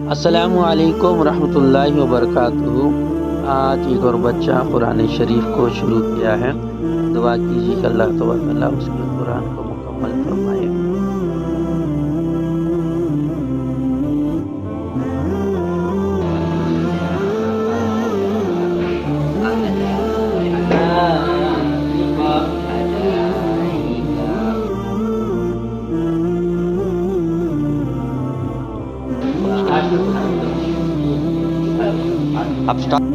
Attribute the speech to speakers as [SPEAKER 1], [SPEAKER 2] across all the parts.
[SPEAKER 1] अस्सलामुअलैकुम रहमतुल्लाहि व बरकातुहू। आज एक और बच्चा कुरान शरीफ को शुरू किया है। दुआ कीजिए कि अल्लाह तबारक उसके कुरान को मुकम्मल फरमाए। अब स्टार्ट।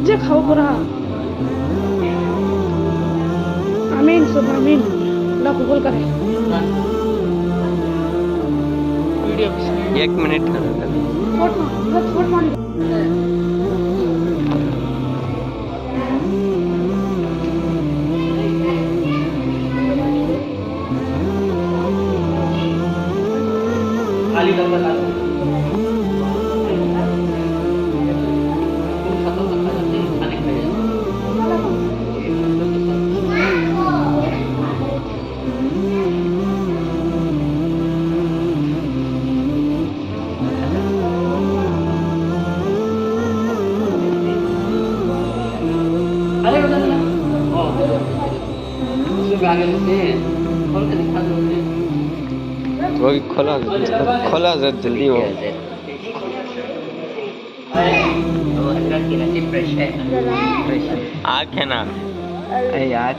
[SPEAKER 2] যে খাও পুরা আমিন सब आमीन अल्लाह कबूल करे।
[SPEAKER 1] एक मिनट
[SPEAKER 2] फोट मान
[SPEAKER 3] खाली डब्बा डालो। अरे बता उसमें आगे से खोल के दिखा दो।
[SPEAKER 1] वो खोला खोला जल्दी हो।
[SPEAKER 3] हजरत की नसीब फ्रेश है।
[SPEAKER 1] आँख है ना
[SPEAKER 3] अरे यार